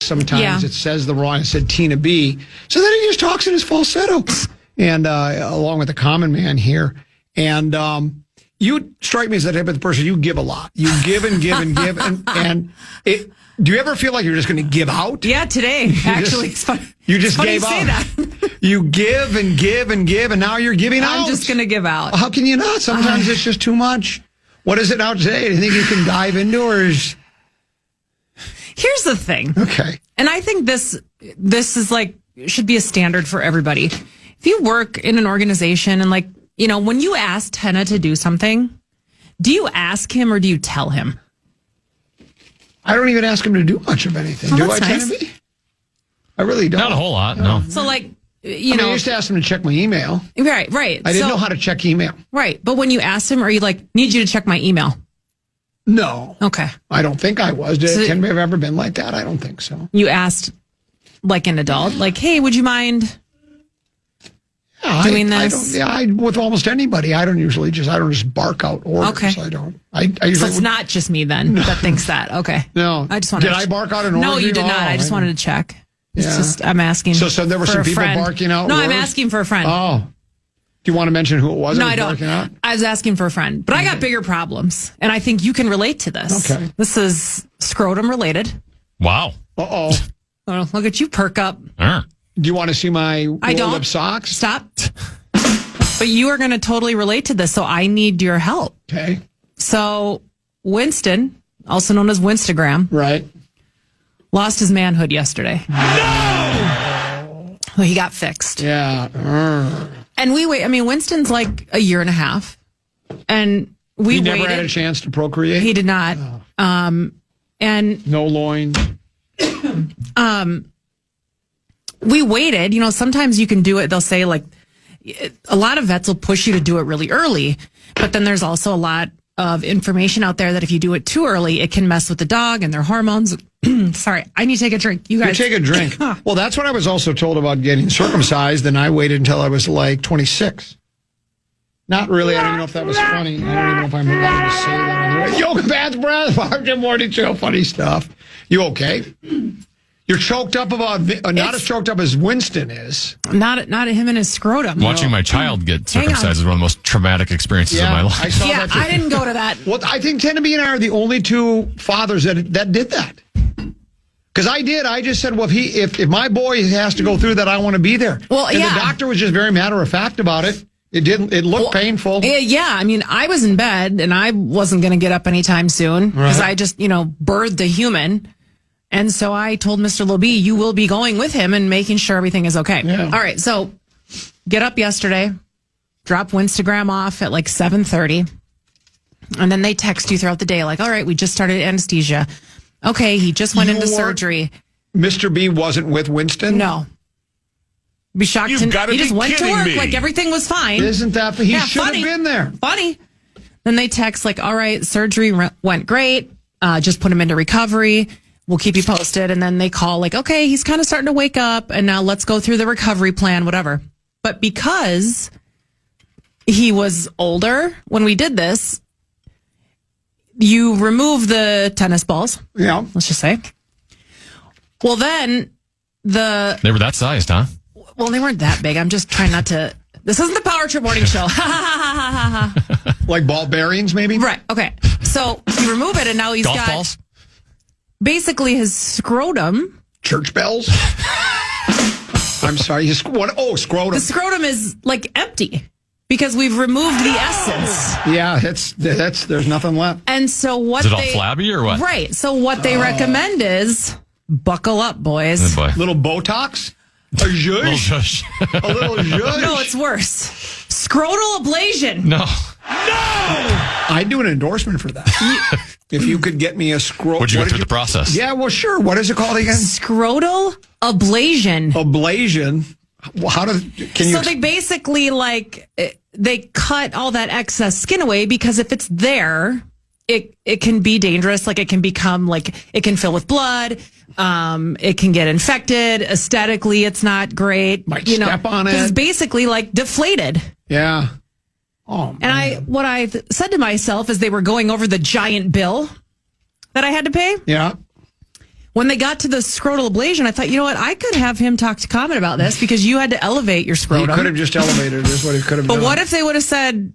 sometimes it says the wrong. It said Tina B. So then he just talks in his falsetto, and along with the common man here. And you strike me as the type of person, you give a lot. You give and give and give. And do you ever feel like you're just going to give out? Yeah, today, actually. It's funny. You just gave out. Say that. You give and give and give, and now you're giving out. I'm just going to give out. How can you not? Sometimes it's just too much. What is it now today? Do you think you can dive into, or is... Here's the thing. Okay. And I think this is like, should be a standard for everybody. If you work in an organization and when you ask Tenna to do something, do you ask him or do you tell him? I don't even ask him to do much of anything. Oh, do I, nice. Tenna B? I really don't. Not a whole lot, no. So I used to ask him to check my email. Right. I didn't know how to check email. Right. But when you asked him, are you like, need you to check my email? No. Okay. I don't think I was. Did Tenna B have ever been like that? I don't think so. You asked like an adult, like, hey, would you mind doing this? With almost anybody, I don't just bark out orders. Okay. I don't. I usually. So it's not just me then that thinks that. Okay. No. I just wanted. Did I bark out an order? No, you did not. I just wanted to check. It's just I'm asking. So there were some people barking out. No, orders? I'm asking for a friend. Oh. Do you want to mention who it was? No, I don't. Out? I was asking for a friend, but I got bigger problems, and I think you can relate to this. Okay. This is scrotum related. Wow. Uh-oh. Oh, look at you perk up. Do you want to see my rolled-up socks? Stop. But you are going to totally relate to this, so I need your help. Okay. So Winston, also known as Winstagram, right, lost his manhood yesterday. No! Well, he got fixed. Yeah. And we wait. I mean, Winston's like a year and a half, and he never had a chance to procreate. He did not. And no loins. We waited. Sometimes you can do it. They'll say a lot of vets will push you to do it really early, but then there's also a lot of information out there that if you do it too early, it can mess with the dog and their hormones. Sorry, I need to take a drink. You guys take a drink. Well, that's what I was also told about getting circumcised, and I waited until I was like 26. Not really. I don't even know if that was funny. I don't even know if I'm allowed to say that. Yoga pants, breath, Martin Morning Show, funny stuff. You okay? You're choked up about, not as choked up as Winston is. Not him and his scrotum. Watching my child get circumcised is one of the most traumatic experiences of my life. I saw that too. I didn't go to that. Well, I think Tenna B and I are the only two fathers that did that. Because I did. I just said, well, if my boy has to go through that, I want to be there. Well, and the doctor was just very matter of fact about it. It looked painful. Yeah, I mean, I was in bed and I wasn't going to get up anytime soon because I just, birthed a human. And so I told Mr. Lobie, you will be going with him and making sure everything is okay. Yeah. All right, so get up yesterday, drop Winstagram off at like 7:30, and then they text you throughout the day like, all right, we just started anesthesia. Okay, he just went into surgery. Mr. B wasn't with Winston? No. Be shocked. He just went to work like everything was fine. Isn't that? He should have been there. Funny. Then they text like, all right, surgery went great. Just put him into recovery. We'll keep you posted. And then they call like, okay, he's kind of starting to wake up and now let's go through the recovery plan, whatever. But because he was older when we did this, you remove the tennis balls. Yeah. Let's just say. Well, then they were that sized, huh? Well, they weren't that big. I'm just trying not to. This isn't the Power Trip Morning Show. Like ball bearings, maybe? Right. Okay. So you remove it and now he's golf got balls? Basically his scrotum. Church bells? I'm sorry. Scrotum. The scrotum is like empty because we've removed the essence. Yeah, there's nothing left. And so what is it all flabby or what? Right. So what they recommend is buckle up, boys. Oh, boy. Little Botox? A zhush? A little zhush? No, it's worse. Scrotal ablation. No. I'd do an endorsement for that. If you could get me a scrotal. Would you go through the process? Yeah, well, sure. What is it called again? Scrotal ablation. Ablation. So they basically they cut all that excess skin away because if it's there, it can be dangerous. Like it can become it can fill with blood. It can get infected. Aesthetically, it's not great. Might step on it. It's basically deflated. Yeah. Oh, man. And what I said to myself as they were going over the giant bill that I had to pay. Yeah. when they got to the scrotal ablation, I thought, you know what? I could have him talk to Common about this because you had to elevate your scrotum. He could have just elevated it, is what he could have done. But what if they would have said,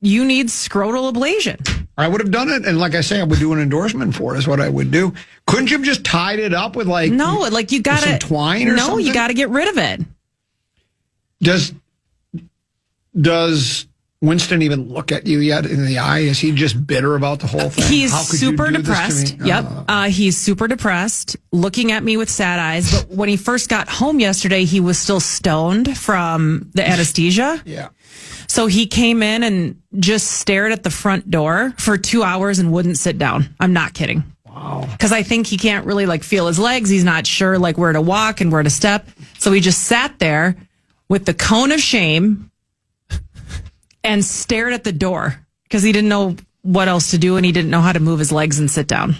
you need scrotal ablation? I would have done it, and like I say, I would do an endorsement for it, is what I would do. Couldn't you have just tied it up with No, you got to... some twine or something? No, you got to get rid of it. Does Winston even look at you yet in the eye? Is he just bitter about the whole thing? He's super depressed. Yep. He's super depressed, looking at me with sad eyes. But when he first got home yesterday, he was still stoned from the anesthesia. Yeah. So he came in and just stared at the front door for 2 hours and wouldn't sit down. I'm not kidding. Wow. Because I think he can't really feel his legs. He's not sure where to walk and where to step. So he just sat there with the cone of shame and stared at the door because he didn't know what else to do and he didn't know how to move his legs and sit down.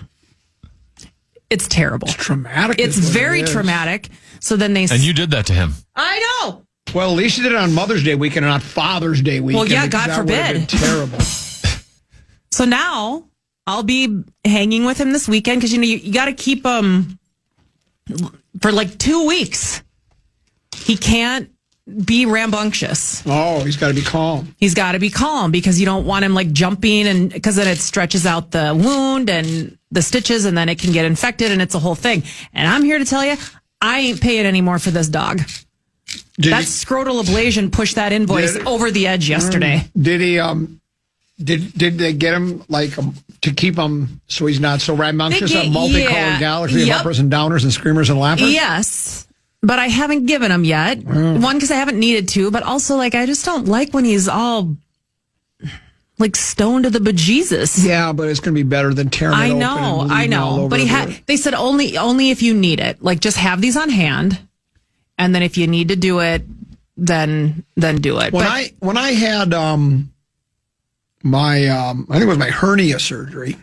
It's terrible. It's traumatic. It's very traumatic. So then And you did that to him. I know. Well, at least you did it on Mother's Day weekend and not Father's Day weekend. Well, yeah, God forbid. That would have been terrible. So now I'll be hanging with him this weekend because, you got to keep him for 2 weeks. He can't be rambunctious. Oh, he's got to be calm. He's got to be calm because you don't want him jumping, and because then it stretches out the wound and the stitches, and then it can get infected, and it's a whole thing. And I'm here to tell you, I ain't paying any more for this dog. That scrotal ablation pushed that invoice over the edge yesterday. Did he? Did they get him to keep him so he's not so rambunctious? A multicolored galaxy of uppers and downers and screamers and laughers. Yes, but I haven't given him yet. One, because I haven't needed to, but also I just don't like when he's all stoned to the bejesus. Yeah, but it's going to be better than tearing it open. I know. But they said only if you need it. Just have these on hand. And then if you need to do it, then do it. When I had my I think it was my hernia surgery,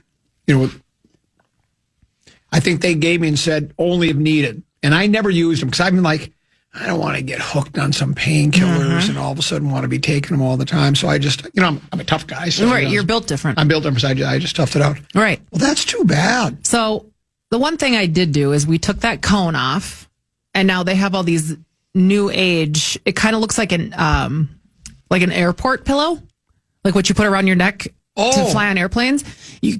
I think they gave me and said only if needed. And I never used them because I've been I don't want to get hooked on some painkillers and all of a sudden want to be taking them all the time. So I just, I'm a tough guy. So right, you're built different. I'm built different, so I just toughed it out. Right. Well, that's too bad. So the one thing I did do is we took that cone off. And now they have all these new age. It kind of looks like an airport pillow, like what you put around your neck to fly on airplanes. You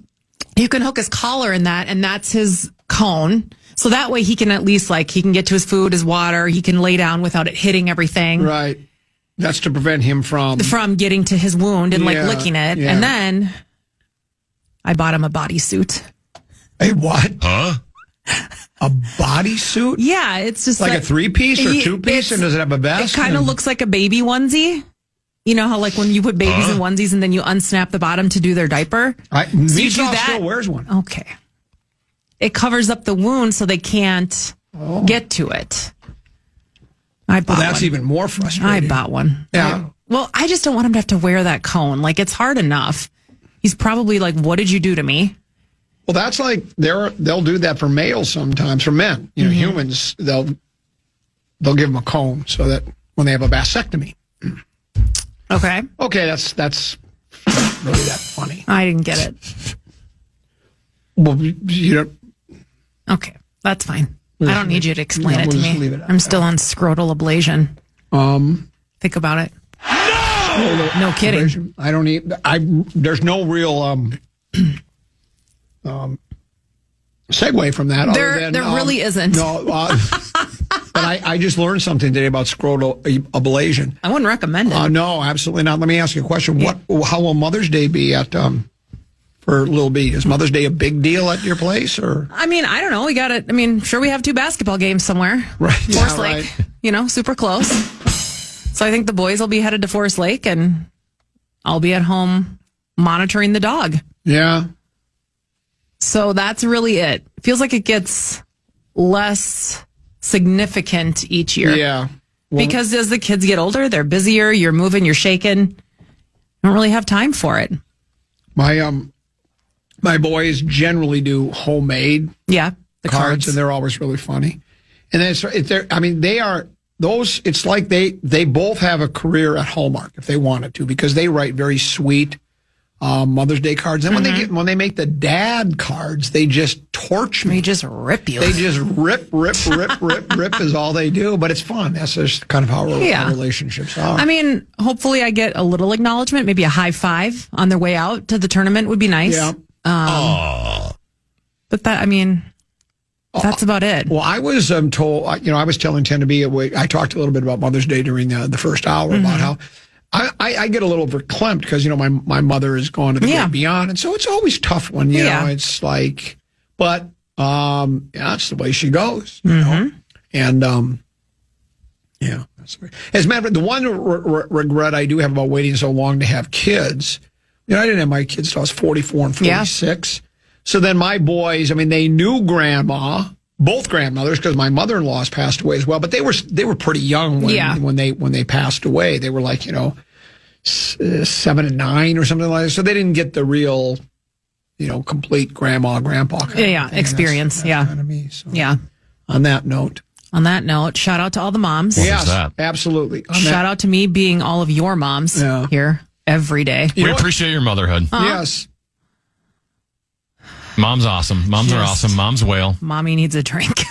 can hook his collar in that, and that's his cone. So that way he can at least he can get to his food, his water. He can lay down without it hitting everything. Right. That's to prevent him from getting to his wound and licking it. Yeah. And then I bought him a bodysuit. A what? Huh? A bodysuit? Yeah, it's just a 3-piece or 2-piece, and does it have a vest? It kind of looks like a baby onesie. You know how when you put babies in onesies and then you unsnap the bottom to do their diaper? Meatball still wears one. Okay. It covers up the wound so they can't get to it. I bought one. That's even more frustrating. I bought one. Yeah. I just don't want him to have to wear that cone. It's hard enough. He's probably what did you do to me? Well, that's they'll do that for males sometimes. For men, humans, they'll give them a cone so that when they have a vasectomy. Okay. Okay, that's not really that funny. I didn't get it. Well, you don't. Okay, that's fine. I don't need you to explain it to me. Leave it I'm still on scrotal ablation. Think about it. No kidding. I don't need. There's no real segue from that. There really isn't. No, but I just learned something today about scrotal ablation. I wouldn't recommend it. No, absolutely not. Let me ask you a question. Yeah. How will Mother's Day be for Lil B? Is Mother's Day a big deal at your place, or? I don't know. We got it. Sure, we have 2 basketball games somewhere. Right. Forest Lake. Right. Super close. So I think the boys will be headed to Forest Lake, and I'll be at home monitoring the dog. Yeah. So that's really it. Feels like it gets less significant each year. Yeah. Well, because as the kids get older, they're busier, you're moving, you're shaking. Don't really have time for it. My boys generally do homemade the cards, and they're always really funny. And then they are those. It's like they both have a career at Hallmark if they wanted to, because they write very sweet, Mother's Day cards. And when they make the dad cards, they just torch me. They just rip you. They just rip is all they do. But it's fun. That's just kind of how our relationships are. I mean, hopefully I get a little acknowledgement, maybe a high five on their way out to the tournament would be nice. Yeah. But that's about it. Well, I was told, I was telling Tenneby, I talked a little bit about Mother's Day during the first hour about how I get a little verklempt because, my mother is gone to the great beyond. And so it's always tough when, it's like, but, it's the way she goes, you know? And, that's the way. As a matter of fact, the one regret I do have about waiting so long to have kids, I didn't have my kids till I was 44 and 46. So then my boys, they knew grandma, both grandmothers, because my mother-in-law's passed away as well. But they were pretty young when they passed away. They were like 7 and 9 or something like that. So they didn't get the real, complete grandma grandpa kind of experience. That's kind of me. So, yeah. On that note, shout out to all the moms. Yes, absolutely. Shout out to me being all of your moms here every day. We appreciate your motherhood. Yes. Mom's awesome. Moms are awesome. Mom's whale. Mommy needs a drink.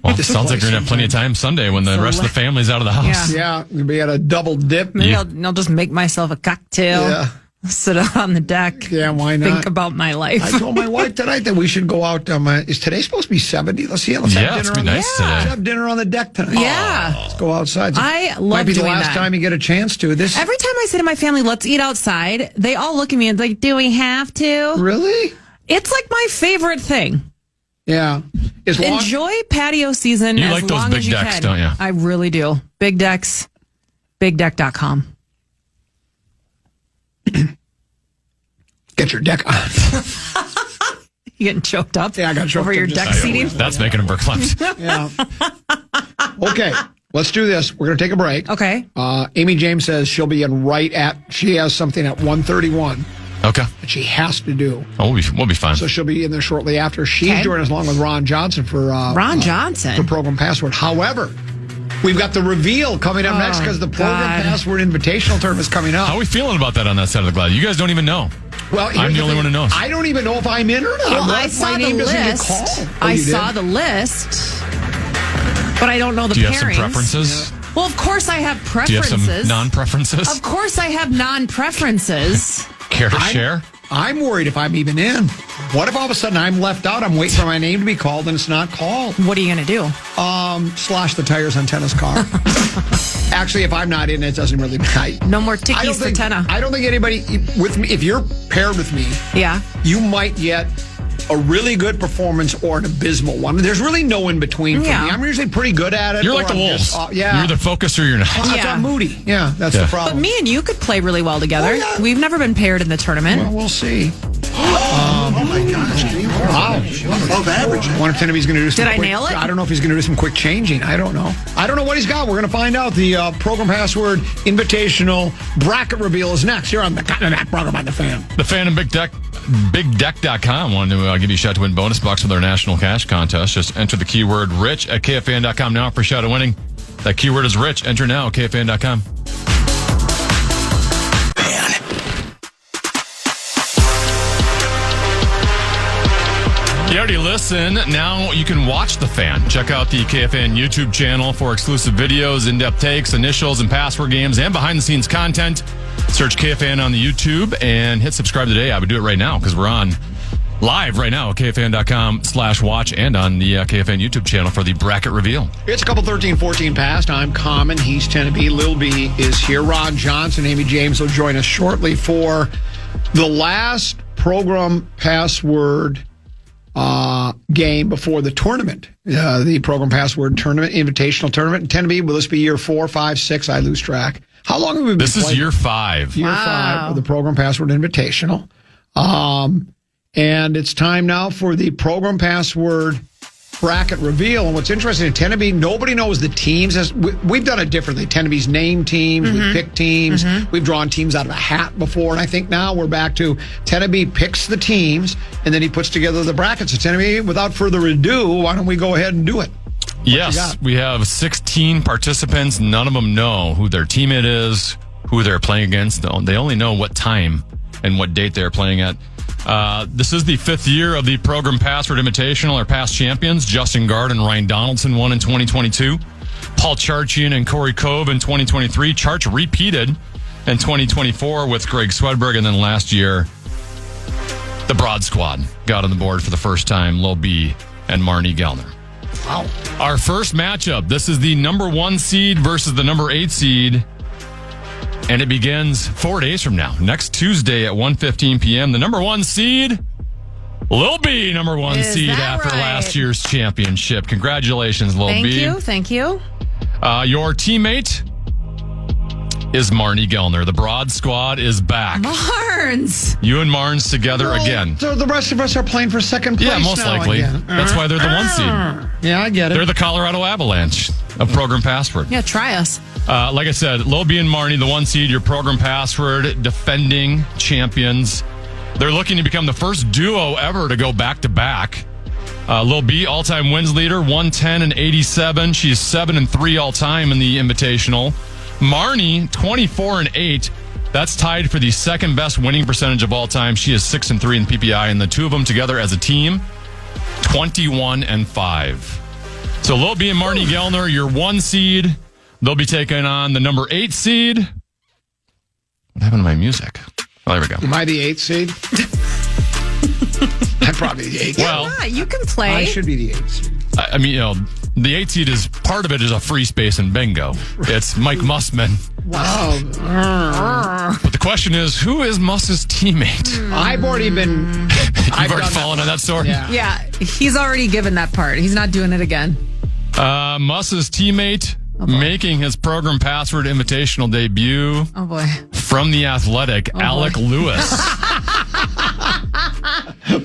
Well, it sounds like you're going to have plenty of time Sunday when the rest of the family's out of the house. Yeah, we had a double dip. Maybe I'll just make myself a cocktail. Yeah. Sit out on the deck. Yeah, why not? Think about my life. I told my wife tonight that we should go out. Is today supposed to be 70? Let's see. Let's have dinner. It's nice today. Let's have dinner on the deck tonight. Yeah. Let's go outside. I love might be the doing last that. time you get a chance to. Every time I say to my family, let's eat outside, they all look at me and like, do we have to? Really? It's like my favorite thing. Yeah. Enjoy patio season you as like those long big as you decks, can. don't you? I really do. Big decks, bigdeck.com. Get your deck on. You getting choked up? Yeah, I got choked over up your deck seating. That's making him verklempt. Yeah. Okay, let's do this. We're going to take a break. Okay. Amy James says she'll be in she has something at 1:31. Okay. That she has to do. Oh, we'll be fine. So she'll be in there shortly after. She's joining us along with Ron Johnson for Program Password. However, we've got the reveal coming up next because the Program Password Invitational Tournament is coming up. How are we feeling about that on that side of the glass? You guys don't even know. Well, I'm the only one who knows. I don't even know if I'm in or not. Well, I saw the list. I saw the list, but I don't know the pairings. Do you have some preferences? Yeah. Well, of course I have preferences. Do you have some non-preferences? Of course I have non-preferences. Care to share? I'm worried if I'm even in. What if all of a sudden I'm left out? I'm waiting for my name to be called and it's not called. What are you going to do? Slash the tires on Tenna's car. Actually, if I'm not in, it doesn't really matter. No more tickies for Tenna. I don't think anybody with me. If you're paired with me, you might get a really good performance or an abysmal one. There's really no in between for me. I'm usually pretty good at it. You're like the Wolves. You're either focused or you're not. I'm moody. Yeah, that's the problem. But me and you could play really well together. Oh, yeah. We've never been paired in the tournament. Well, we'll see. Oh my gosh! Wow, above average. I wonder if Tenneby's going to do some. Did I nail it? I don't know if he's going to do some quick changing. I don't know. I don't know what he's got. We're going to find out. The Program Password Invitational Bracket Reveal is next. Here on the Program on the Fan. The Fan and BigDeck.com wanted to give you a shot to win bonus bucks with our national cash contest. Just enter the keyword rich at KFAN.com now for a shot at winning. That keyword is rich. Enter now at KFAN.com. You already listen. Now you can watch The Fan. Check out the KFAN YouTube channel for exclusive videos, in-depth takes, initials, and password games, and behind-the-scenes content. Search KFAN on the YouTube and hit subscribe today. I would do it right now because we're on live right now at KFAN.com/watch and on the KFAN YouTube channel for the bracket reveal. It's a couple 13-14 past. I'm Common. He's Tenneby. Lil B is here. Ron Johnson, Amy James will join us shortly for the last Program Password game before the tournament, the Program Password Tournament, Invitational Tournament. Tenneby, will this be year 4, 5, 6? I lose track. How long have we been This playing? is year 5. Year 5 of the Program Password Invitational. And it's time now for the Program Password Bracket Reveal. And what's interesting in Tenneby, nobody knows the teams. We've done it differently. Tenneby's named teams. We pick teams. We've drawn teams out of a hat before. And I think now we're back to Tenneby picks the teams, and then he puts together the brackets. So Tenneby, without further ado, why don't we go ahead and do it? Yes, we have 16 participants. None of them know who their teammate is, who they're playing against. They only know what time and what date they're playing at. This is the 5th year of the Progrum Password Invitational. Our past champions, Justin Gard and Ryan Donaldson, won in 2022. Paul Charchian and Corey Cove in 2023. Charch repeated in 2024 with Greg Swedberg. And then last year, the Broad Squad got on the board for the first time, Lil B and Marnie Gellner. Wow. Our first matchup, this is the number 1 seed versus the number 8 seed. And it begins 4 days from now, next Tuesday at 1:15 p.m. The number 1 seed, Lil B, number 1 Is seed that after right? last year's championship. Congratulations, Lil B. Thank you. Your teammate is Marnie Gellner. The Broad Squad is back. Marnes. You and Marnes together again. So the rest of us are playing for second place. Yeah, most now likely. again. That's why they're the 1 seed. Yeah, I get it. They're the Colorado Avalanche of Program Password. Yeah, try us. Like I said, Lil B and Marnie, the 1 seed, your Program Password defending champions. They're looking to become the first duo ever to go back-to-back. Lil B, all-time wins leader, 110 and 87. She's 7-3 all-time in the Invitational. Marnie, 24 and 8. That's tied for the second best winning percentage of all time. She is 6-3 in PPI, and the two of them together as a team, 21 and 5. So Lil B and Marnie Gellner, your 1 seed. They'll be taking on the number 8 seed. What happened to my music? Oh, there we go. Am I the 8th seed? I'm probably the 8th. Well, Yeah, you can play. I should be the 8th seed. I mean, the 8 seed is part of it is a free space in bingo. It's Mike Mussman. Wow. But the question is, who is Muss's teammate? I've already been... You've already fallen on that sword? Yeah, he's already given that part. He's not doing it again. Muss's teammate making his Program Password Invitational debut Oh, boy. from the Athletic, Alec Lewis.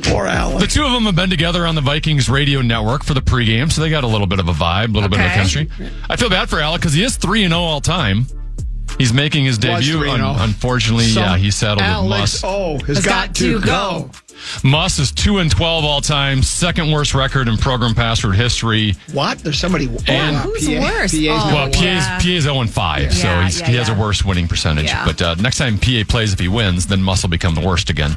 Poor Alec. The two of them have been together on the Vikings radio network for the pregame, so they got a little bit of a vibe, a little bit of a Okay. chemistry. I feel bad for Alec because he is 3-0 all time. He's making his debut. 3-0. Unfortunately, he settled with Muss. Has got to go. Muss is 2-12 all time, second worst record in Program Password history. What? There's somebody... And- Who's worse? PA's Oh, Well, yeah. PA's 0-5, so Yeah, he has a yeah. worse winning percentage. Yeah. But next time PA plays, if he wins, then Muss will become the worst again.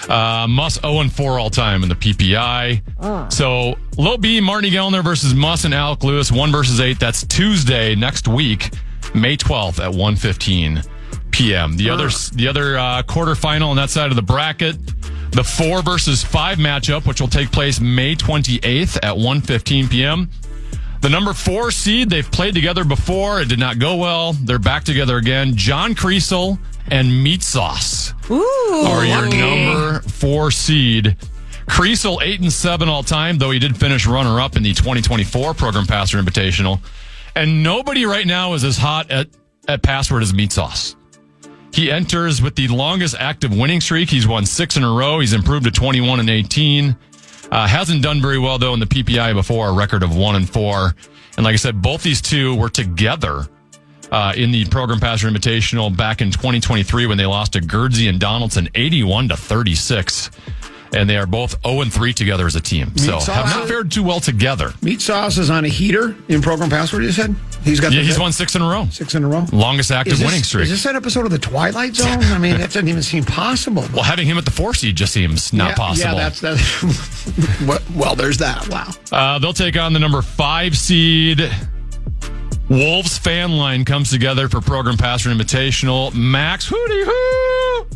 Muss 0-4 all time in the PPI. So Lil B, Marnie Gellner versus Muss and Alec Lewis, 1 versus 8. That's Tuesday next week, May 12th at 1:15 p.m. The other quarterfinal on that side of the bracket, the 4 versus 5 matchup, which will take place May 28th at 1:15 p.m. The number 4 seed, they've played together before. It did not go well. They're back together again. John Creasel and Meat Sauce are your number 4 seed. Creasel 8-7 all time, though he did finish runner-up in the 2024 Program Password Invitational. And nobody right now is as hot at Password as Meat Sauce. He enters with the longest active winning streak. He's won 6 in a row. He's improved to 21 and 18. Hasn't done very well, though, in the PPI before, a record of 1-4. And like I said, both these two were together in the Program Password Invitational back in 2023 when they lost to Gerdsey and Donaldson 81-36. And they are both 0-3 together as a team. So have not fared too well together. Meat Sauce is on a heater in Program Password, you said? He's won 6 in a row. 6 in a row? Longest active winning streak. Is this that episode of The Twilight Zone? I mean, that doesn't even seem possible. Well, having him at the 4 seed just seems not possible. Yeah, that's well, there's that. Wow. They'll take on the number 5 seed. Wolves fan line comes together for Program Password Invitational. Max Hootie Hoo!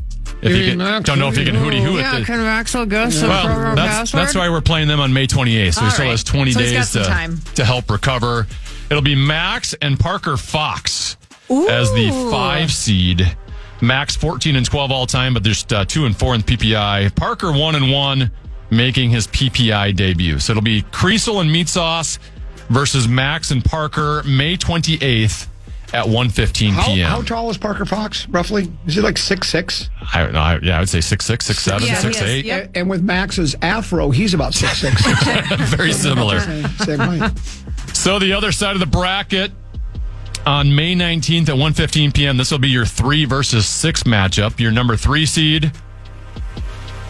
If you can, don't know if you can hootie hoo Yeah, it. can Maxwell go to Program Password? That's why we're playing them on May 28th. So he still has 20 So he's got days some time. to help recover. It'll be Max and Parker Fox as the 5 seed. Max 14-12 all time, but there's 2-4 in the PPI. Parker 1-1, making his PPI debut. So it'll be Creasel and Meat Sauce versus Max and Parker, May 28th at 1:15 p.m. How tall is Parker Fox, roughly? Is he like 6'6"? I would say 6'6", 6'7", Yeah, he is. 6'8". Yep. And with Max's afro, he's about 6'6". Very similar. Same height. So the other side of the bracket on May 19th at 1:15 p.m. This will be your 3 versus 6 matchup. Your number 3 seed.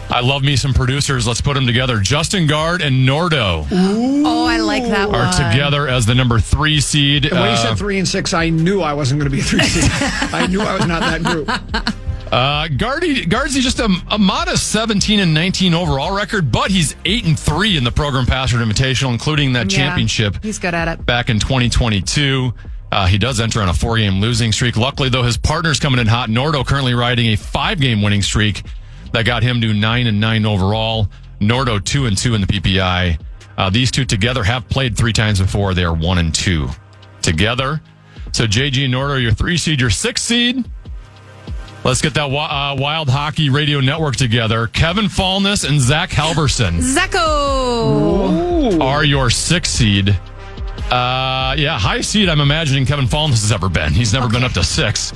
I love me some producers. Let's put them together. Justin Gard and Nordo. Oh, I like like that are one. together as the number 3 seed. And when you said 3 and 6, I knew I wasn't going to be a 3 seed. I knew I was not in that group. Guardsy just a modest 17 and 19 overall record, but he's 8 and 3 in the Program Password Invitational, including that championship. He's good at it. Back in 2022. He does enter on a 4-game losing streak. Luckily, though, his partner's coming in hot. Nordo currently riding a 5-game winning streak that got him to 9 and 9 overall. Nordo 2 and 2 in the PPI. These two together have played 3 times before. They are 1 and 2 together. So JG and Nordo, your 3 seed, your 6 seed. Let's get that Wild Hockey Radio Network together. Kevin Fallness and Zach Halverson. Zacco are your 6 seed. High seed, I'm imagining Kevin Fallness has ever been. He's never been up to 6.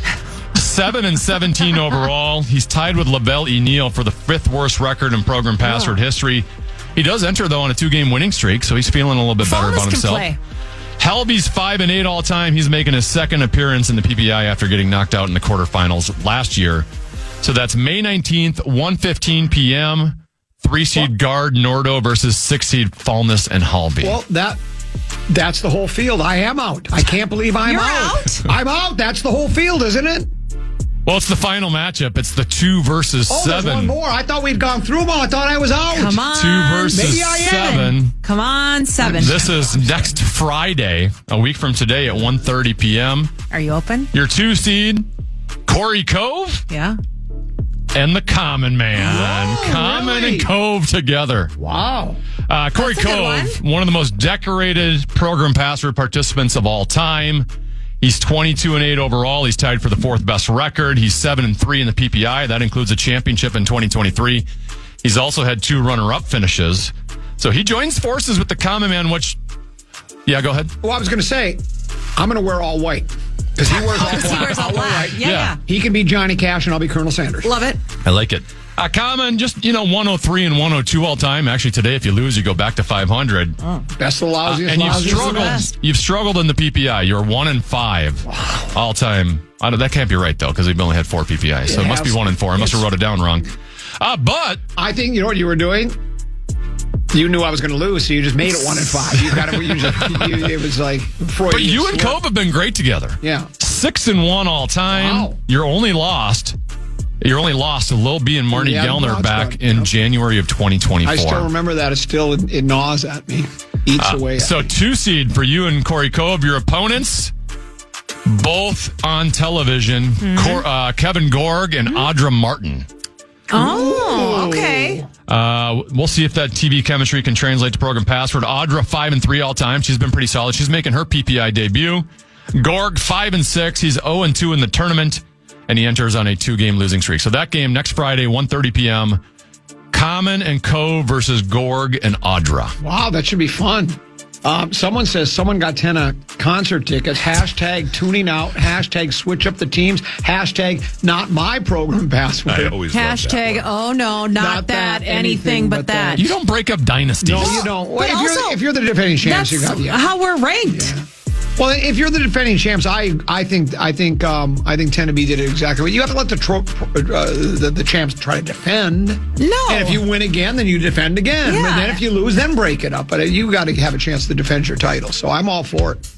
7 and 17 overall. He's tied with LaBelle E. Neal for the 5th worst record in Program Password history. He does enter, though, on a 2-game winning streak, so he's feeling a little bit better about himself. Play. Helby's 5 and 8 all time. He's making his 2nd appearance in the PPI after getting knocked out in the quarterfinals last year. So that's May 19th, 1:15 p.m. 3 seed guard Nordo versus 6 seed Fallness and Halby. Well, that's the whole field. I am out. I can't believe I'm out. I'm out. That's the whole field, isn't it? Well, it's the final matchup. It's the 2 versus 7. There's one more. I thought we'd gone through them all. I thought I was out. Come on. 2 versus Maybe I am. 7. Come on, 7. This is next Friday, a week from today at 1:30 p.m. Are you open? Your 2 seed, Corey Cove Yeah. and the Common Man. Common really? and Cove together. Wow. Corey That's a good Cove, one of the most decorated Program Password participants of all time. He's 22 and 8 overall. He's tied for the 4th best record. He's 7 and 3 in the PPI. That includes a championship in 2023. He's also had 2 runner-up finishes. So he joins forces with the Common Man, which, yeah, go ahead. Well, I was going to say, I'm going to wear all white. Because he wears all black. He wears all black. Yeah. He can be Johnny Cash and I'll be Colonel Sanders. Love it. I like it. Common, just, 103 and 102 all time. Actually, today, if you lose, you go back to 500. Best of the lousiest. And lousiest. you've struggled in the PPI. You're 1 and 5 all time. That can't be right, though, because we've only had 4 PPI. So it must be 1 and 4. I must have wrote it down wrong. But I think, you know what you were doing? You knew I was going to lose, so you just made it 1 and 5. You got it. It was like Freudian. But you and Cove have been great together. Yeah. 6 and 1 all time. Wow. You're only lost to Lil B and Marty Gellner back in January of 2024. I still remember that. It gnaws at me. Eats away at So me. 2 seed for you and Corey Cove. Your opponents, both on television, Kevin Gorg and Audra Martin. Oh, okay. We'll see if that TV chemistry can translate to Program Password. Audra 5 and 3 all time. She's been pretty solid. She's making her PPI debut. Gorg 5 and 6. He's 0 and 2 in the tournament, and he enters on a 2-game losing streak. So that game next Friday, 1:30 p.m. Common and Cove versus Gorg and Audra. Wow, that should be fun. Someone says someone got 10 concert tickets. Hashtag tuning out. Hashtag switch up the teams. Hashtag not my Program Password. I always love that Hashtag, one. oh no, not that, anything but that. You don't break up dynasties. No, you don't. Well, But if you're the defending champs, That's you got the how we're ranked. Well, if you're the defending champs, I think 10-B did it exactly right. You have to let the champs try to defend. No. And if you win again, then you defend again. Yeah. And then if you lose, then break it up. But you got to have a chance to defend your title. So I'm all for it.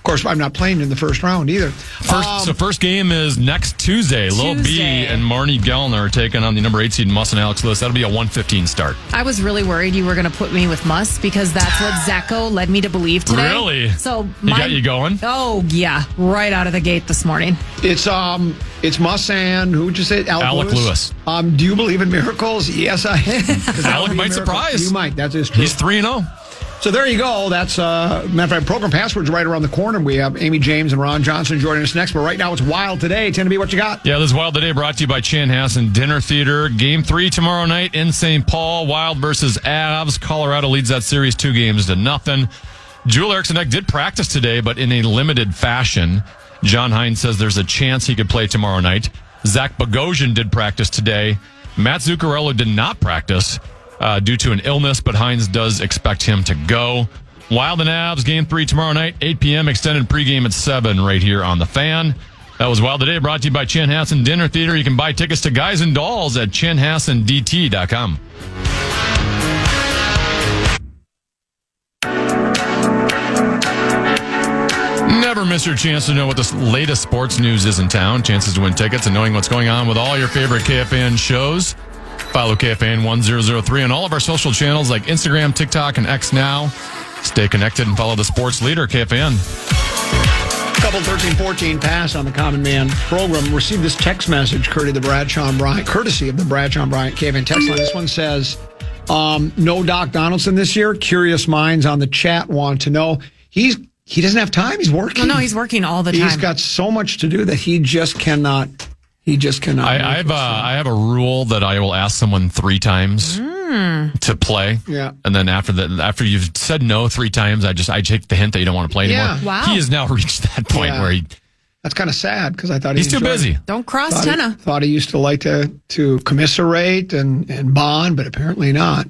Of course, I'm not playing in the first round either. First game is next Tuesday. Lil B and Marnie Gellner are taking on the number 8 seed Muss and Alex Lewis. That'll be a 1:15 start. I was really worried you were going to put me with Muss because that's what Zacco led me to believe today. Really? So He got you going? Oh yeah, right out of the gate this morning. It's Muss and who would you say? Alec Lewis. Do you believe in miracles? Yes, I am. Alec might surprise. You might. That is true. He's 3-0. So there you go. That's, matter of fact, Program Password's right around the corner. We have Amy James and Ron Johnson joining us next. But right now it's Wild Today. 10-B, what you got? Yeah, this is Wild Today brought to you by Chanhassen Dinner Theater. Game 3 tomorrow night in St. Paul. Wild versus Avs. Colorado leads that series 2-0. Jewel Eriksson did practice today, but in a limited fashion. John Hines says there's a chance he could play tomorrow night. Zach Bogosian did practice today. Matt Zuccarello did not practice due to an illness, but Hines does expect him to go. Wild and Avs, Game 3 tomorrow night, 8 p.m. Extended pregame at 7 right here on The Fan. That was Wild Today, brought to you by Chanhassen Dinner Theater. You can buy tickets to Guys and Dolls at chanhassendt.com. never miss your chance to know what the latest sports news is in town, chances to win tickets, and knowing what's going on with all your favorite KFAN shows. Follow KFAN 1003 on all of our social channels like Instagram, TikTok, and X Now. Stay connected and follow the sports leader, KFAN. Couple 13-14 pass on the Common Man program. Received this text message courtesy of the Bradshaw and Bryant KFAN text line. This one says, no Doc Donaldson this year. Curious minds on the chat want to know. He doesn't have time. He's working. No, he's working all the time. He's got so much to do that he just cannot. I have a rule that I will ask someone 3 times to play. Yeah. And then after you've said no 3 times, I take the hint that you don't want to play anymore. Yeah. Wow. He has now reached that point where that's kind of sad because I thought he's too busy. Don't cross tenna. Thought he used to like to commiserate and bond, but apparently not.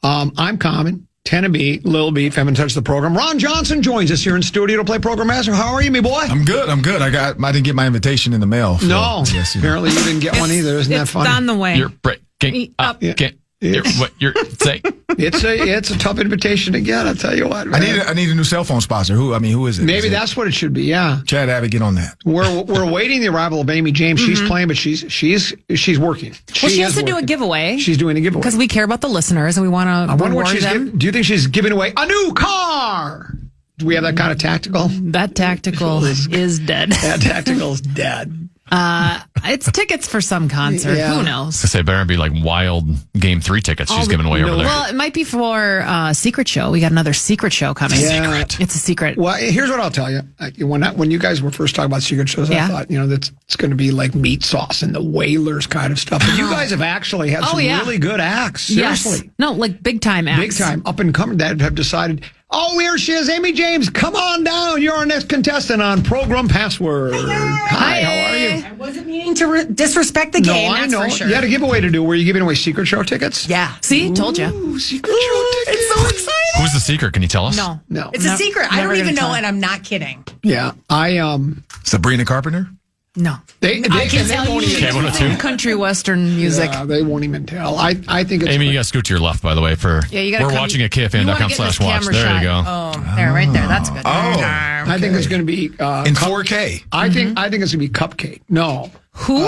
I'm Common. Tennessee, Lil Beef, haven't touched the program. Ron Johnson joins us here in studio to play Program Master. How are you, me boy? I'm good. I didn't get my invitation in the mail. So no, apparently you didn't get one either. Isn't that funny? It's on the way. You're breaking up. What you're saying? It's a tough invitation to get. I'll tell you what. Man. I need a new cell phone sponsor. Who is it? Maybe that's what it should be. Yeah, Chad Abbott, get on that. We're awaiting the arrival of Amy James. She's playing, but she's working. Well, she has to do a giveaway. She's doing a giveaway because we care about the listeners and we want to. I wonder what she's them. do you think she's giving away a new car? Do we have that kind of tactical? That tactical is dead. That tactical's dead. It's tickets for some concert. Yeah. Who knows? I say better be like wild Game 3 tickets she's giving away over there. Well, it might be for secret show. We got another secret show coming. Yeah. It's a secret. Well, here's what I'll tell you. When you guys were first talking about secret shows, I thought, that it's going to be like Meat Sauce and the Whalers kind of stuff. But you guys have actually had some really good acts. Seriously. Yes. No, like big time acts. Big time. Up and coming that have decided, oh, here she is, Amy James. Come on down. You're our next contestant on Program Password. Hi, how are you? I wasn't meaning to disrespect the game. No, I know. For sure. You had a giveaway to do. Were you giving away secret show tickets? Yeah. See, told you. Ooh, secret show tickets. It's so exciting. Who's the secret? Can you tell us? No. It's a secret. I never don't even gonna know, tell. and I'm not kidding. Yeah, Sabrina Carpenter? No. They I can tell won't you. even K102? Country western music. Yeah, they won't even tell. I think it's Amy, you got to scoot to your left, by the way. For Yeah, you gotta we're come- watching at you wanna get KFAN.com/watch. this There camera you go. Oh, there, right there. That's good. I think it's going to be In 4K. I think it's going to be Cupcake. No, Who?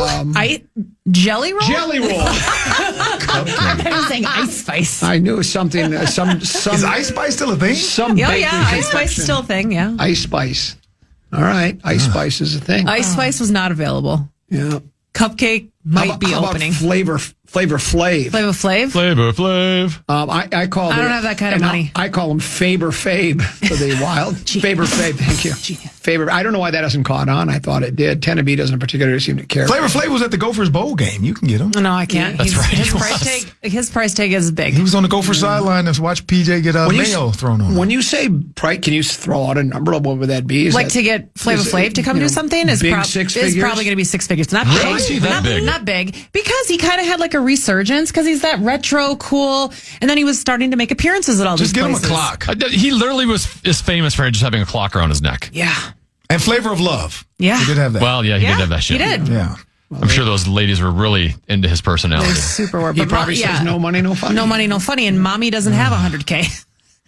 Jelly roll? Jelly Roll. I was saying Ice Spice. I knew something. Some Is Ice Spice still a thing? some. Oh bakery yeah, Ice Spice confection. is still a thing. Yeah. Ice Spice. All right, Ice Spice is a thing. Ice Spice was not available. Yeah. Cupcake might be How about opening. Flavor Flav. Flavor Flav. Flavor Flav. I call. I don't have that kind of money. I call him Faber Fabe for the wild. Faber Fabe. Thank you. Faber. I don't know why that hasn't caught on. I thought it did. Tennessee doesn't particularly seem to care. Flavor Flav was at the Gophers Bowl game. You can get him. No, I can't. That's right, His he price was. tag. His price tag is big. He was on the Gophers sideline to watch PJ get a mayo thrown on him. When you say price, can you throw out a number? What would that be? Is Like that- to get Flavor is it, Flav to come you do know, something is, big six figures? probably going to be 6 figures. Not Really? big. That big? Not big. Because he kind of had like a resurgence because he's that retro cool, and then he was starting to make appearances at all Just these give him a places. clock. He literally is famous for just having a clock around his neck. Yeah. And Flavor of Love. Yeah. He did have that. Well, yeah, he did have that shit. He did. yeah. I'm sure those ladies were really into his personality. Super weird. He But probably says no money, no funny. No money, no funny, and mommy doesn't have 100K.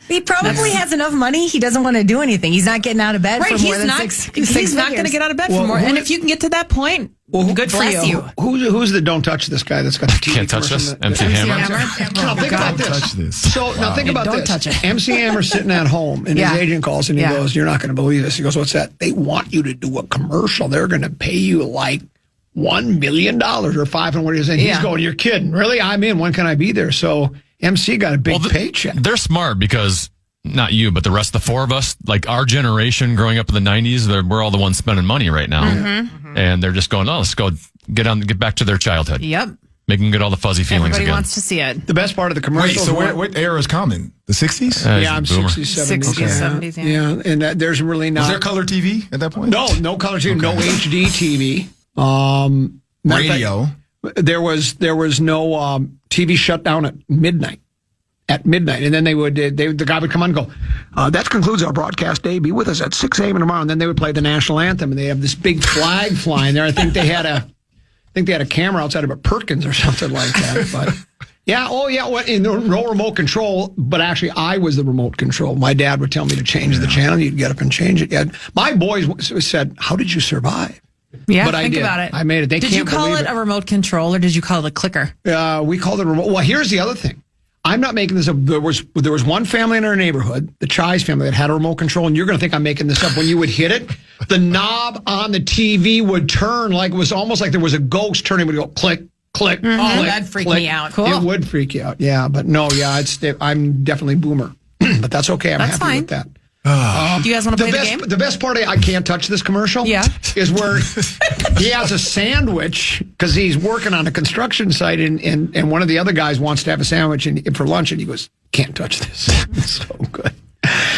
He probably has enough money. He doesn't want to do anything. He's not getting out of bed for more he's than not. six He's not going to get out of bed for more. And if you can get to that point, good for bless you. you. Who's the don't touch this guy that's got the TV Can't touch commercial? this? MC Hammer? Now think about Don't this. touch this. So now think about Don't this. touch it. MC Hammer's sitting at home, and Yeah. his agent calls, and he Yeah. goes, "You're not going to believe this." He goes, "What's that?" They want you to do a commercial. They're going to pay you like $1 million or $5 and what he's saying. He's Yeah. going, "You're kidding? Really? I'm in. When can I be there?" So MC got a big paycheck. They're smart because, not you, but the rest of the four of us, like our generation growing up in the 90s, we're all the ones spending money right now. And they're just going, oh, let's go get back to their childhood. Yep. Make them get all the fuzzy feelings Everybody again. wants to see it. The best part of the commercial. Wait, so what era is common? The 60s? Yeah, I'm Boomer. 60s, 70s. 60s, 70s, yeah. Yeah, and there's really not. Was there color TV at that point? No color TV, no HD TV. Matter of fact, Radio. There was no TV shut down at midnight. At midnight, and then the guy would come on and go, that concludes our broadcast day. Be with us at 6 a.m. tomorrow. And then they would play the national anthem, and they have this big flag flying there. I think they had a camera outside of a Perkins or something like that. But Yeah. Oh, yeah. No remote control, but actually, I was the remote control. My dad would tell me to change the channel. You'd get up and change it. Yeah. My boys said, "How did you survive?" Yeah, but I think did. about it. I made it. They Did can't you call believe it a remote control or did you call it a clicker? We called it remote. Well, here's the other thing. I'm not making this up. There was one family in our neighborhood, the Chise family, that had a remote control, and you're going to think I'm making this up. When you would hit it, the knob on the TV would turn like it was almost like there was a ghost turning. It would go click, click. Oh, click, that'd freak click. me out. Cool. It would freak you out. Yeah, but no, yeah, I'm definitely boomer, but that's okay. I'm That's happy fine. with that. Do you guys want to play the game? The best part of I can't touch this commercial Yeah. is where he has a sandwich because he's working on a construction site and one of the other guys wants to have a sandwich for lunch and he goes, can't touch this. It's so good.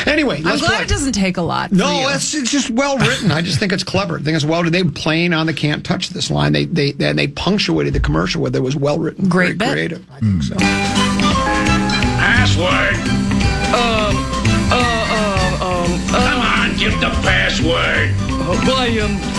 Anyway, I'm let's glad play. it doesn't take a lot. For No, you. it's just well written. I just think it's clever. I think it's well. They playing on the can't touch this line. They punctuated the commercial with it was well written. Great Very bit. creative. I think so. Password. Come on, give the password.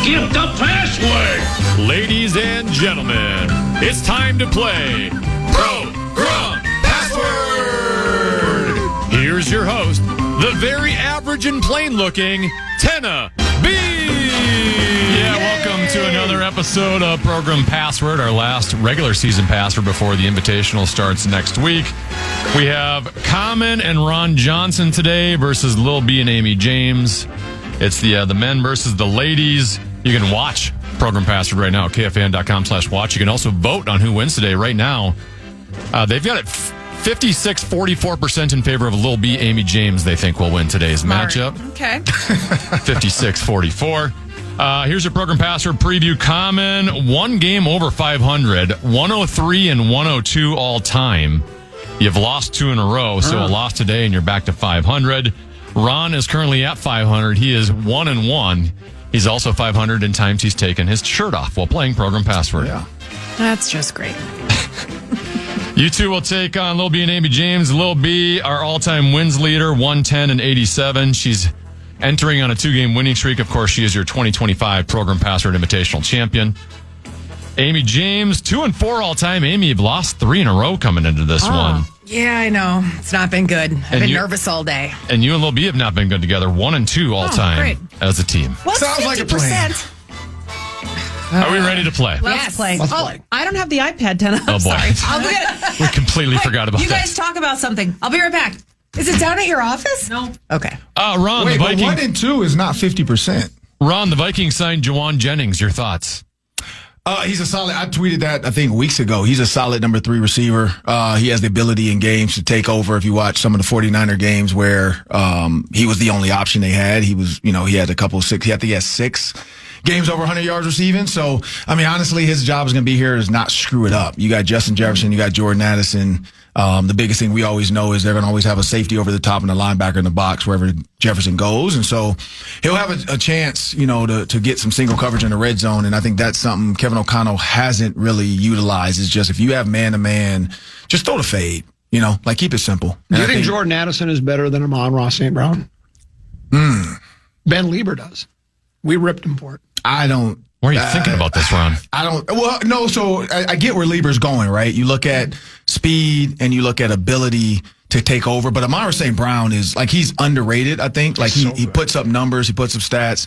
Give the password. Ladies and gentlemen, it's time to play Progrum Password. Here's your host, the very average and plain-looking Tenna B. Yeah, welcome to another episode of Program Password, our last regular season password before the Invitational starts next week. We have Common and Ron Johnson today versus Lil B and Amy James. It's the men versus the ladies. You can watch Program Password right now at KFAN.com/watch. You can also vote on who wins today right now. They've got it 56-44% in favor of Lil B, Amy James. They think will win today's matchup. Okay. 56-44. Here's your Program Password preview. Common, one game over 500, 103 and 102 all time. You've lost 2 in a row, so a loss today and you're back to 500. Ron is currently at 500. He is 1-1. He's also 500 in times he's taken his shirt off while playing Program Password. Yeah. That's just great. You two will take on Lil B and Amy James. Lil B, our all-time wins leader, 110 and 87. She's entering on a 2-game winning streak. Of course, she is your 2025 Program Password Invitational champion. Amy James, 2-4 all-time. Amy, you've lost 3 in a row coming into this one. Yeah, I know. It's not been good. I've been you- nervous all day. And you and Lil B have not been good together. 1-2 all-time great. as a team. What's Sounds like a plan. 50%? Are we ready to play? Let's play. Let's Oh, play. I don't have the iPad, Tenna. Oh, boy. I'll be right- We completely forgot about You that. guys talk about something. I'll be right back. Is it down at your office? No. Okay. Ron, Wait, the but Viking. 1 and 2 is not 50%. Ron, the Vikings signed Jawan Jennings. Your thoughts? He's a solid. I tweeted that I think weeks ago. He's a solid number 3 receiver. He has the ability in games to take over. If you watch some of the 49er games where he was the only option they had, he was, he had a couple of 6. He had 6 games over 100 yards receiving. So, I mean, honestly, his job is going to be here is not screw it up. You got Justin Jefferson, you got Jordan Addison. The biggest thing we always know is they're going to always have a safety over the top and a linebacker in the box wherever Jefferson goes. And so he'll have a chance, to get some single coverage in the red zone. And I think that's something Kevin O'Connell hasn't really utilized is just if you have man-to-man, just throw the fade, like keep it simple. Do you And I think Jordan Addison is better than Amon-Ra St. Brown? Ben Lieber does. We ripped him for it. I don't. What are you thinking about this, Ron? I don't. Well, no. So I get where Lieber's going, right? You look at speed and you look at ability to take over, but Amon-Ra St. Brown is like he's underrated. I think like he puts up numbers, he puts up stats,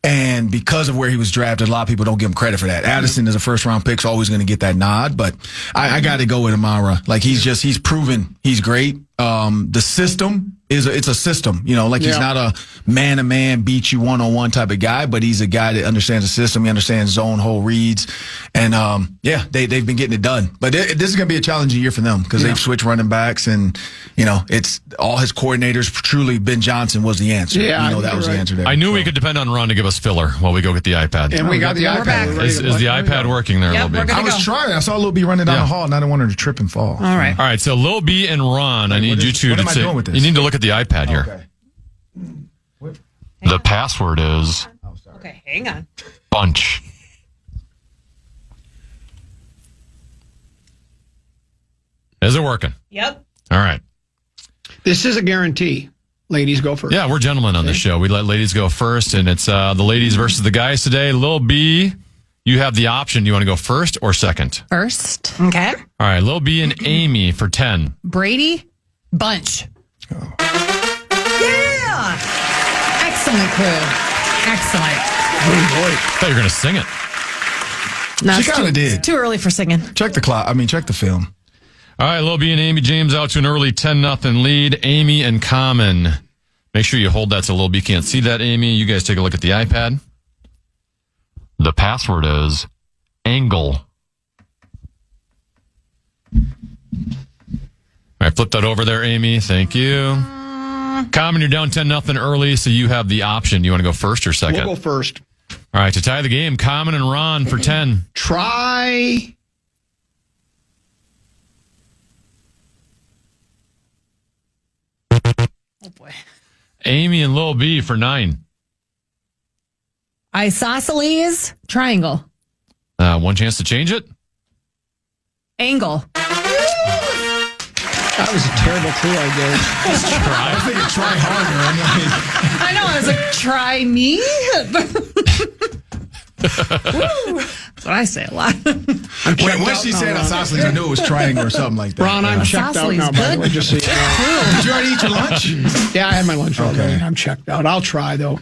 and because of where he was drafted, a lot of people don't give him credit for that. Addison is a first-round pick, so always going to get that nod, but I got to go with Amon-Ra. Like he's proven he's great. The system it's a system, he's not a man-to-man beat you one-on-one type of guy, but he's a guy that understands the system. He understands zone hole reads. And, they've been getting it done, but this is going to be a challenging year for them because they've switched running backs and, it's all his coordinators. Truly, Ben Johnson was the answer. Yeah, that was the answer there. I knew we could depend on Ron to give us filler while we go get the iPad. And we got the iPad. back. We're ready Is to the play. iPad working there, Yep, Lil B? we're good. I was trying. I saw Lil B running down Yeah. the hall and I didn't want her to trip and fall. All right. All right, so Lil B and Ron, I need what you is- two what to am I doing with this? You need to look at the iPad here. Okay. The password is Okay, hang on. bunch. Is it working? Yep. All right. This is a guarantee. Ladies, go first. Yeah, we're gentlemen on this show. We let ladies go first, and it's the ladies versus the guys today. Lil B, You have the option. Do you want to go first or second? First. Okay. All right, Lil B and Amy for 10. Brady Bunch. Yeah. Excellent clue. Excellent. I thought you were going to sing it. No, She it's kind of did. too early for singing. Check the clock. I mean, check the film. All right, Lil B and Amy James out to an early 10-0 lead. Amy and Common. Make sure you hold that so Lil B can't see that, Amy. You guys take a look at the iPad. The password is angle. All right, flip that over there, Amy. Thank you. Common, you're down 10-0 early, so you have the option. You want to go first or second? We'll go first. All right, to tie the game, Common and Ron for 10. Try. Oh, boy. Amy and Lil B for 9. Isosceles. Triangle. One chance to change it? Angle. That was a terrible clue I gave. I was thinking try harder. I know. I was like, try me. That's what I say a lot. When she said isosceles, I knew it was triangle or something like that. Ron, I'm checked out now, by the way, just so you know. Did you already eat your lunch? Yeah, I had my lunch already. Okay. I'm checked out. I'll try, though.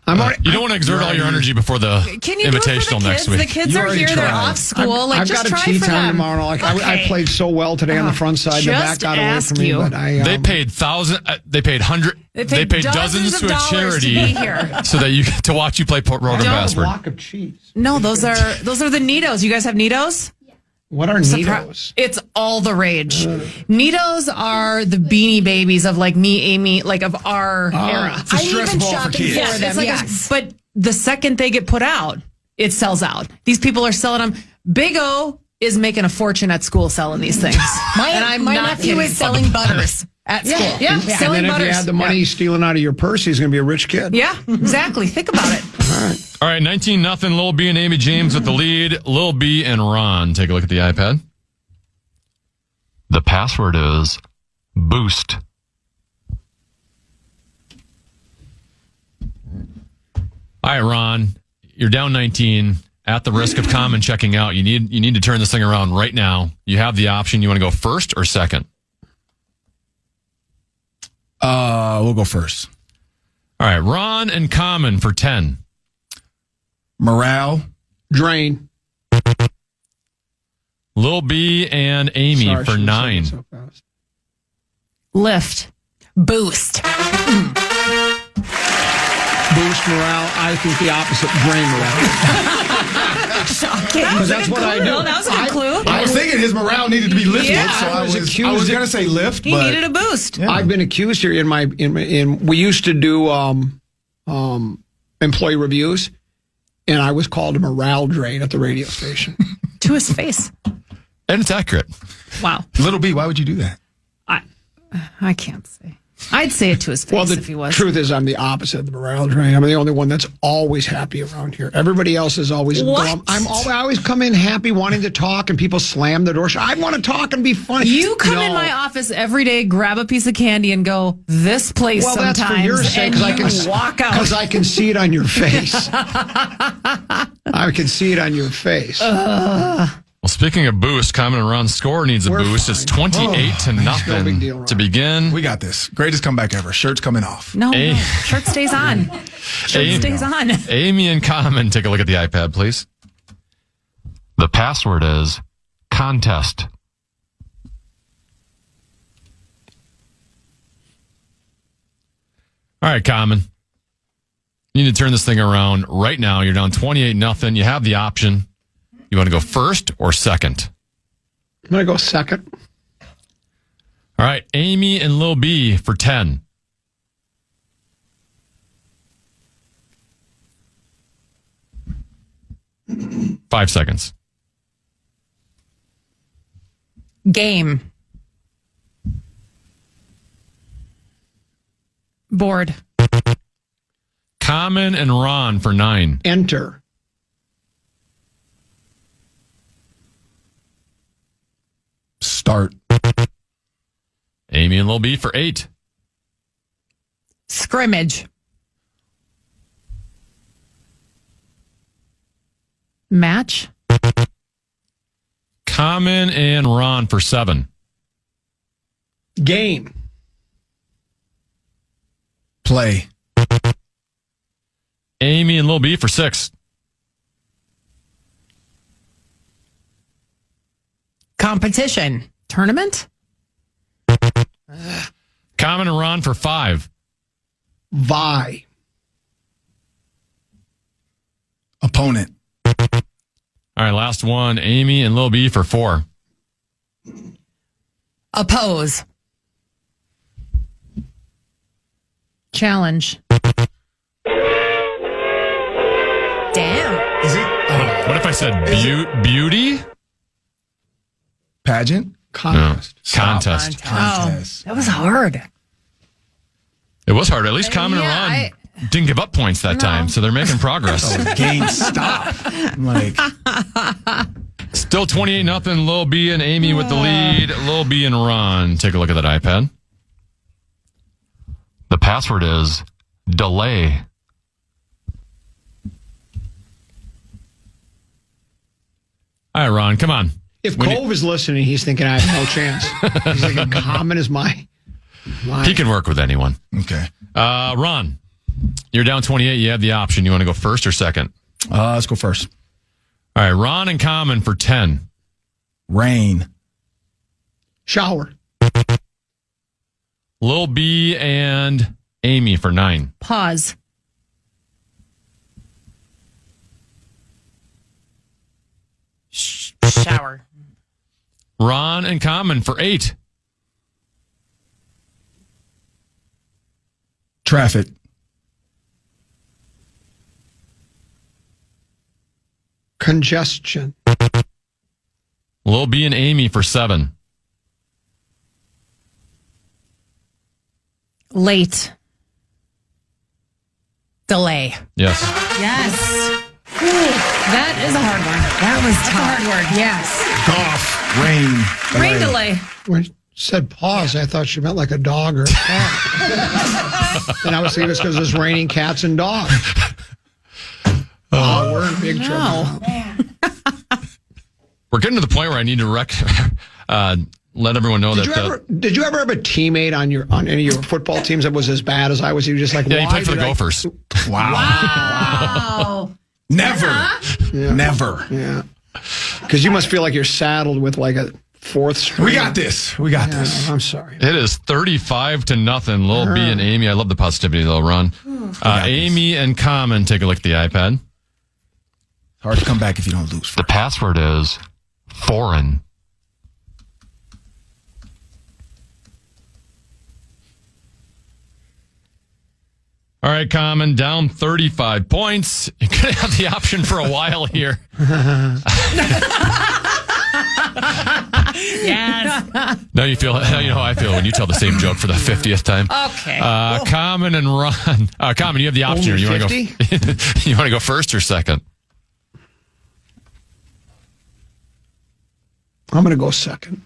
I'm already, You don't want to exert all your energy before the Can you do it for invitational the next kids? week. The kids You are already here. They're tried. off school. Like, I've just got a try tea for time them. tomorrow. Like Okay. I played so well today on the front side. The back Just got away ask from me, you. but They paid they paid dozens of to a dollars charity to be here. so that you to watch you play Program a Password. block of cheese. No, those are the Neatos. You guys have Neatos? What are Neatos? It's all the rage. Neatos are the Beanie Babies of like me, Amy, like of our era. It's a stress even ball for shopping kids. for Yes, them. it's like Yes. but the second they get put out, it sells out. These people are selling them. Big O is making a fortune at school selling these things. My nephew kidding. is selling butters at school. Yeah, And selling then if butters. you had the money stealing out of your purse, he's going to be a rich kid. Yeah, exactly. Think about it. All right, 19-0. Lil B and Amy James with the lead. Lil B and Ron. Take a look at the iPad. The password is boost. All right, Ron, you're down 19. At the risk of Common checking out, you need to turn this thing around right now. You have the option. You want to go first or second? We'll go first. All right, Ron and Common for 10. Morale. Drain. Lil B and Amy Sorry, for shouldn't have said 9. it so fast. Lift. Boost. Boost morale. I think the opposite. Drain morale. Because that's what I do. That was a good clue. I was thinking his morale needed to be lifted, Yeah. so I was accused going to say lift, He but needed a boost. Yeah. I've been accused here in we used to do employee reviews, and I was called a morale drain at the radio station. To his face. And it's accurate. Wow. Little B, why would you do that? I can't say. I'd say it to his face Well, the if he was. truth is, I'm the opposite of the morale drain. I'm the only one that's always happy around here. Everybody else is always What? glum. I always come in happy, wanting to talk, and people slam the door. I want to talk and be funny. You come in No. my office every day, grab a piece of candy, and go, this place Well, sometimes, that's for your sake, and because you walk out. Because I can see it on your face. I can see it on your face. Well, speaking of boost, Common and Ron's score needs a We're boost. It's fine. 28-0 no big deal, Ron. to begin. We got this. Greatest comeback ever. Shirt's coming off. No, Hey. no, shirt stays on. Shirt stays on. Amy and Common, take a look at the iPad, please. The password is contest. All right, Common. You need to turn this thing around right now. You're down 28-0. You have the option. You want to go first or second? I'm going to go second. All right, Amy and Lil B for 10. Five seconds. Game. Board. Common and Ron for 9. Enter. Start. Amy and Lil B for 8. Scrimmage. Match. Common and Ron for 7. Game. Play. Amy and Lil B for 6. Competition. Tournament. Common and Ron for 5. Vi. Opponent. All right, last one. Amy and Lil B for 4. Oppose. Challenge. Damn. Is it What if I said beauty? pageant? Contest. Contest. Contest. That was hard. It was hard. At least Common and Ron didn't give up points that time, so they're making progress. Game stop. Like, Still 28-0. Lil B and Amy with the lead. Lil B and Ron. Take a look at that iPad. The password is delay. All right, Ron, come on. If Cove is listening, he's thinking I have no chance. He's thinking Common is my. He can work with anyone. okay. Ron, you're down 28. You have the option. You want to go first or second? Let's go first. All right, Ron and Common for 10. Rain. Shower. Lil B and Amy for 9. Pause. Shower. Ron and Common for 8. Traffic. Congestion. Lil B and Amy for 7. Late. Delay. Yes. Yes. That is a hard one. That was That's a tough. hard word. Yes. Golf. Rain. Rain delay. When she said pause, I thought she meant like a dog or a cat. And I was thinking it's because it's raining cats and dogs. Oh, we're in big trouble. We're getting to the point where I need to let everyone know Did you ever have a teammate on any of your football teams that was as bad as I was? You just like, yeah, he why played for the did I- Gophers. Wow. Never. Yeah. Never. Yeah. Because you must feel like you're saddled with like a fourth string. We got this. We got this. I'm sorry. It is 35-0. Lil B and Amy. I love the positivity, though, Ron. Amy and Common. Take a look at the iPad. Hard to come back if you don't lose. The password is foreign. All right, Common, down 35 points. You're going to have the option for a while here. Yes. Now you know how I feel when you tell the same joke for the 50th time. Okay. Common and Ron. Common, you have the option Only here. You want to go? You want to go first or second? I'm going to go second.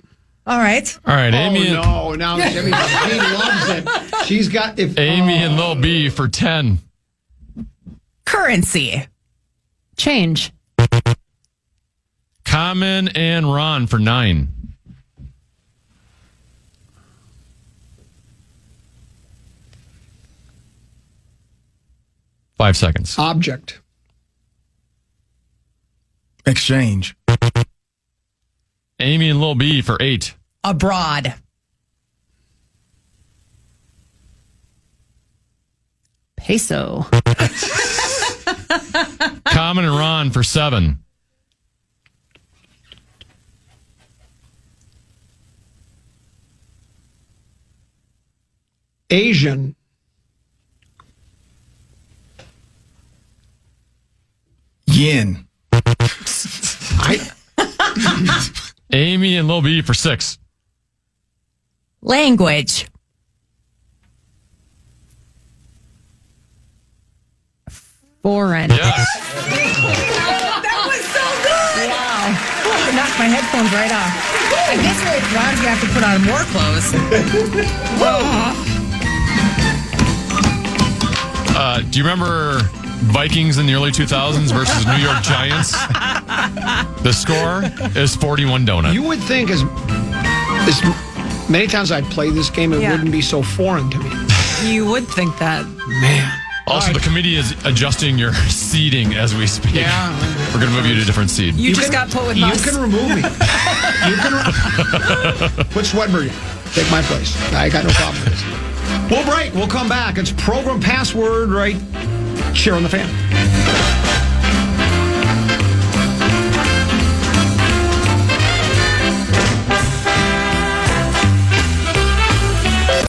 All right. All right, Amy. And, Oh, no. Now Jimmy, she loves it. She's got... Amy and Lil B for 10. Currency. Change. Common and Ron for 9. Five seconds. Object. Exchange. Amy and Lil B for 8. Abroad. Peso. Common and Ron for 7. Asian. Yin. Amy and Lil B for 6. Language. Foreign. Yes. That was so good. Wow. I knocked my headphones right off. I guess Ron's going to have to put on more clothes. Do you remember Vikings in the early 2000s versus New York Giants. The score is 41 donuts. You would think as many times I play this game, it wouldn't be so foreign to me. You would think that. Man. Also, the committee is adjusting your seating as we speak. Yeah. We're going to move you to a different seat. You just got put with You us. can remove me. Put Swedberg in. Take my place. I got no problem with this. We'll break. We'll come back. It's program password right here on the Fan.